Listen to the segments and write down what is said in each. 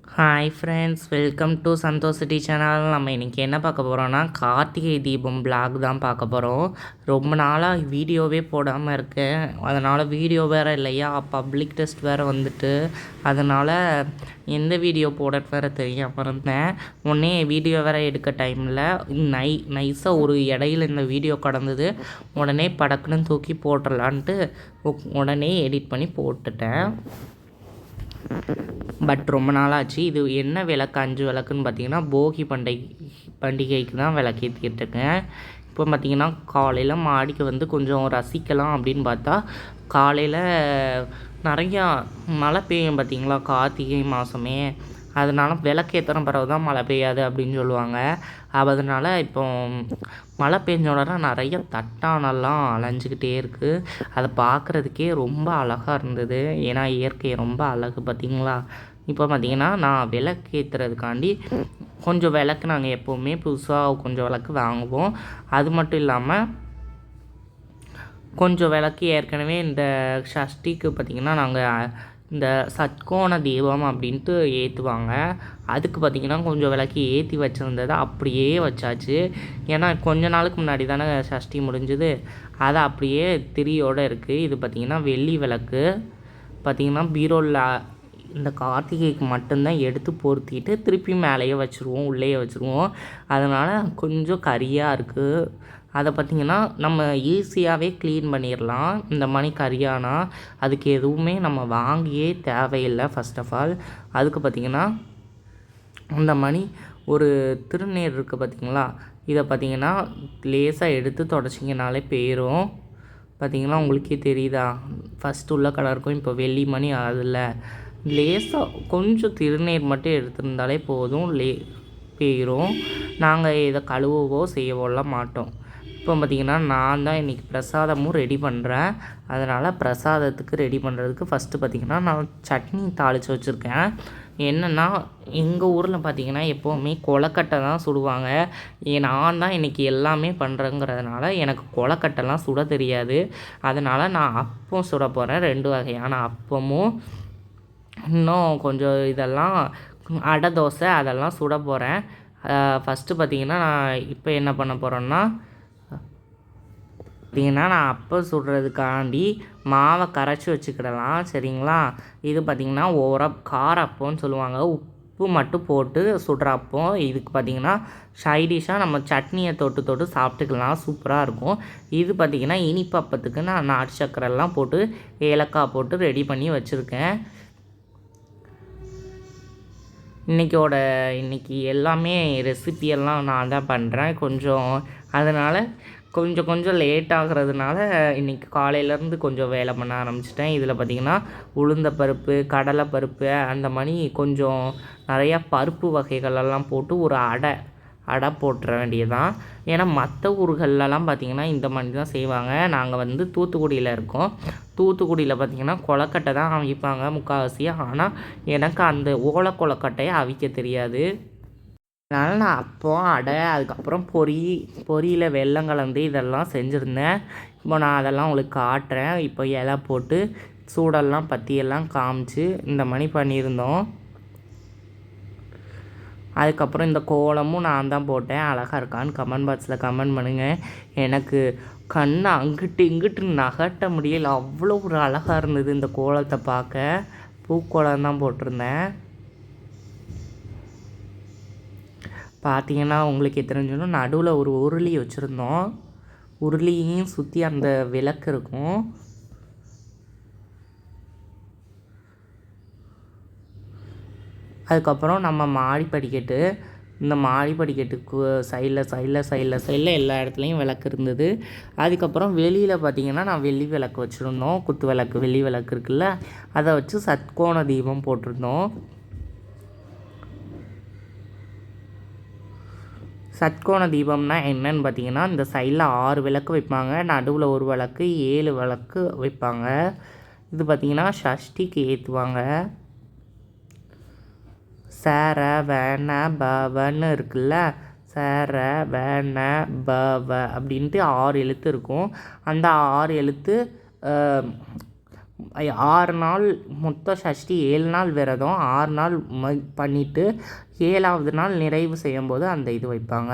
Hi friends, welcome to Santhosh city channel. நம்ம இன்றைக்கி என்ன பார்க்க போகிறோன்னா கார்த்திகை தீபம் vlog தான் பார்க்க போகிறோம். ரொம்ப நாளாக வீடியோவே போடாமல் இருக்கேன். அதனால் வீடியோ வேறு இல்லையா, பப்ளிக் டெஸ்ட் வேறு வந்துட்டு, அதனால் எந்த வீடியோ போட வேறு தெரியாமல் இருந்தேன். உடனே வீடியோ வேறு எடுக்க டைமில் நைஸாக ஒரு இடையில இந்த வீடியோ கடந்தது. உடனே படக்குன்னு தூக்கி போட்டுடலான்ட்டு உடனே எடிட் பண்ணி போட்டுட்டேன். பட் ரொம்ப நாளாச்சு. இது என்ன விளக்கு, 5 விளக்குன்னு பார்த்தீங்கன்னா போகி பண்டிகைக்கு தான் விளக்கேற்றிட்டுருக்கேன். இப்போ பார்த்திங்கன்னா காலையில் மாடிக்கு வந்து கொஞ்சம் ரசிக்கலாம் அப்படின்னு பார்த்தா, காலையில் நிறையா மழை பெய்யும் பார்த்திங்களா, கார்த்திகை மாதமே. அதனால விளக்கேற்றின பிறகு தான் மழை பெய்யாது அப்படின்னு சொல்லுவாங்க. அதனால் இப்போ மழை பெஞ்ச உடனே நிறைய தட்டானெல்லாம் அலைஞ்சிக்கிட்டே இருக்குது. அதை பார்க்குறதுக்கே ரொம்ப அழகாக இருந்தது. ஏன்னா இயற்கை ரொம்ப அழகு பார்த்திங்களா. இப்போ பார்த்திங்கன்னா நான் விளக்கேற்றுறதுக்காண்டி கொஞ்சம் விளக்கு நாங்கள் எப்போவுமே புதுசாக கொஞ்சம் விளக்கு வாங்குவோம். அது மட்டும் இல்லாமல் கொஞ்சம் விளக்கு ஏற்கனவே இந்த சஷ்டிக்கு பார்த்திங்கன்னா நாங்கள் இந்த சட்கோண தீபம் அப்படின்ட்டு ஏற்றுவாங்க. அதுக்கு பார்த்திங்கன்னா கொஞ்சம் விளக்கு ஏற்றி வச்சுருந்ததை அப்படியே வச்சாச்சு. ஏன்னா கொஞ்ச நாளுக்கு முன்னாடி தானே சஷ்டி முடிஞ்சுது, அது அப்படியே திரியோடு இருக்குது. இது பார்த்திங்கன்னா வெள்ளி விளக்கு. பார்த்திங்கன்னா பீரோவில் இந்த கார்த்திகைக்கு மட்டும்தான் எடுத்து பொருத்திட்டு திருப்பி மேலேயே வச்சுருவோம், உள்ளேயே வச்சுருவோம். அதனால் கொஞ்சம் கரியாக இருக்குது. அதை பார்த்திங்கன்னா நம்ம ஈஸியாகவே க்ளீன் பண்ணிடலாம். இந்த மாதிரி கரியானா அதுக்கு எதுவுமே நம்ம வாங்கியே தேவையில்லை. ஃபஸ்ட் ஆஃப் ஆல் அதுக்கு பார்த்திங்கன்னா இந்த மாதிரி ஒரு திருநீர் இருக்குது பார்த்திங்களா, இதை பார்த்திங்கன்னா லேசாக எடுத்து தொடச்சிங்கனாலே போயிடும். பார்த்திங்கன்னா உங்களுக்கே தெரியுதா, ஃபஸ்ட்டு உள்ள கலருக்கும் இப்போ வெள்ளி மணி அதில் லேசாக கொஞ்சம் திருநீர் மட்டும் எடுத்திருந்தாலே போதும், போயிடும். நாங்கள் இதை கழுவவோ செய்யவோலாம் மாட்டோம். இப்போ பார்த்திங்கன்னா நான் தான் இன்றைக்கி பிரசாதமும் ரெடி பண்ணுறேன். அதனால் பிரசாதத்துக்கு ரெடி பண்ணுறதுக்கு ஃபஸ்ட்டு பார்த்திங்கன்னா நான் சட்னி தாளித்து வச்சுருக்கேன். என்னென்னா எங்கள் ஊரில் பார்த்திங்கன்னா எப்போவுமே கொலக்கட்டை தான் சுடுவாங்க. நான் தான் இன்றைக்கி எல்லாமே பண்ணுறேங்கிறதுனால எனக்கு கொலக்கட்டைலாம் சுட தெரியாது. அதனால் நான் அப்பம் சுட போகிறேன். 2 வகையான அப்பமும் இன்னும் கொஞ்சம் இதெல்லாம் அடை தோசை அதெல்லாம் சுட போகிறேன். ஃபஸ்ட்டு பார்த்திங்கன்னா நான் இப்போ என்ன பண்ண போகிறேன்னா, பார்த்திங்கன்னா நான் அப்பம் சுடுறதுக்காண்டி மாவை கரைச்சி வச்சுக்கிடலாம், சரிங்களா. இது பார்த்திங்கன்னா கார அப்பம்னு சொல்லுவாங்க. உப்பு மட்டும் போட்டு சுடுற அப்பம். இதுக்கு பார்த்திங்கன்னா சைடிஷாக நம்ம சட்னியை தொட்டு சாப்பிட்டுக்கலாம், சூப்பராக இருக்கும். இது பார்த்திங்கன்னா இனிப்பு அப்பத்துக்கு நான் நாட்டு சக்கரெல்லாம் போட்டு ஏலக்காய் போட்டு ரெடி பண்ணி வச்சுருக்கேன். இன்றைக்கி எல்லாமே ரெசிபியெல்லாம் நான் தான் பண்ணுறேன். அதனால் கொஞ்சம் லேட் ஆகிறதுனால இன்றைக்கி காலையிலேருந்து கொஞ்சம் வேலை பண்ண ஆரம்பிச்சிட்டேன். இதில் பார்த்திங்கன்னா உளுந்த பருப்பு, கடலை பருப்பு, அந்த மாதிரி கொஞ்சம் நிறையா பருப்பு வகைகளெல்லாம் போட்டு ஒரு அடை போட்டுற வேண்டியதான். ஏன்னா மற்ற ஊர்களெலாம் பார்த்திங்கன்னா இந்த மாதிரி தான் செய்வாங்க. நாங்கள் வந்து தூத்துக்குடியில் இருக்கோம். தூத்துக்குடியில் பார்த்திங்கன்னா கொலக்கட்டை தான் அவிப்பாங்க முக்கால்வாசி. ஆனால் எனக்கு அந்த ஓலை கொலக்கட்டையை அவிக்க தெரியாது. அதனால் நான் அடை, அதுக்கப்புறம் பொரியில் வெல்லம் கலந்து இதெல்லாம் செஞ்சுருந்தேன். இப்போ நான் அதெல்லாம் உங்களுக்கு காட்டுறேன். இப்போ இலை போட்டு சூடெல்லாம் பற்றியெல்லாம் காமிச்சு இந்த மாதிரி பண்ணியிருந்தோம். அதுக்கப்புறம் இந்த கோலமும் நான் தான் போட்டேன். அழகாக இருக்கான்னு கமெண்ட் பாக்ஸில் கமெண்ட் பண்ணுங்கள். எனக்கு கண்ணை அங்கிட்டு இங்கிட்டு நகட்ட முடியல, அவ்வளோ ஒரு அழகாக இருந்தது இந்த கோலத்தை பார்க்க. பூக்கோலம் தான் போட்டிருந்தேன். பார்த்திங்கன்னா உங்களுக்கு தெரிஞ்சிடும், நடுவில் ஒரு உருளி வச்சுருந்தோம். உருளியையும் சுற்றி அந்த விளக்கு இருக்கும். அதுக்கப்புறம் நம்ம மாடி படிக்கட்டு, இந்த மாடி படிக்கட்டுக்கு சைடில் எல்லா இடத்துலையும் விளக்கு இருந்தது. அதுக்கப்புறம் வெளியில் பார்த்திங்கன்னா நான் வெள்ளி விளக்கு வச்சுருந்தோம். குத்து விளக்கு, வெள்ளி விளக்கு இருக்குல்ல, அதை வச்சு சட்கோண தீபம் போட்டிருந்தோம். சட்கோண தீபம்னா என்னன்னு பார்த்திங்கன்னா, இந்த சைடில் 6 விளக்கு வைப்பாங்க, நடுவில் ஒரு விளக்கு, 7 விளக்கு வைப்பாங்க. இது பார்த்திங்கன்னா சஷ்டிக்கு ஏற்றுவாங்க. சேர வேண பவன்னு இருக்குல்ல, சேர வேண பவ அப்படின்ட்டு 6 எழுத்து இருக்கும். அந்த 6 எழுத்து 6 நாள் மொத்த சஷ்டி 7 நாள் விரதம் 6 நாள் பண்ணிவிட்டு 7ஆவது நாள் நிறைவு செய்யும்போது அந்த இது வைப்பாங்க.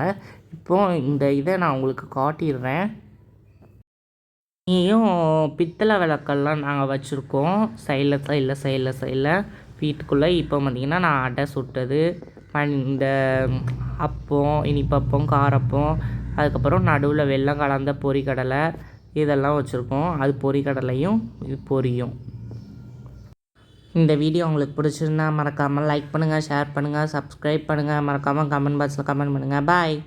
இப்போது இந்த இதை நான் உங்களுக்கு காட்டிடுறேன். இங்கேயும் பித்தளை விளக்கெல்லாம் நாங்கள் வச்சுருக்கோம் சைடில் வீட்டுக்குள்ளே. இப்போ பார்த்திங்கன்னா நான் அடை சுட்டது, இந்த அப்பம், இனிப்பப்பம், காரப்பம், அதுக்கப்புறம் நடுவில் வெல்லம் கலந்த பொரிக்கடலை இதெல்லாம் வச்சுருக்கோம். அது பொரிக்கடலையும் இது பொரியும். இந்த வீடியோ உங்களுக்கு பிடிச்சிருந்தா மறக்காமல் லைக் பண்ணுங்கள், ஷேர் பண்ணுங்கள், சப்ஸ்கிரைப் பண்ணுங்கள், மறக்காமல் கமெண்ட் பாக்ஸில் கமெண்ட் பண்ணுங்கள். பாய்.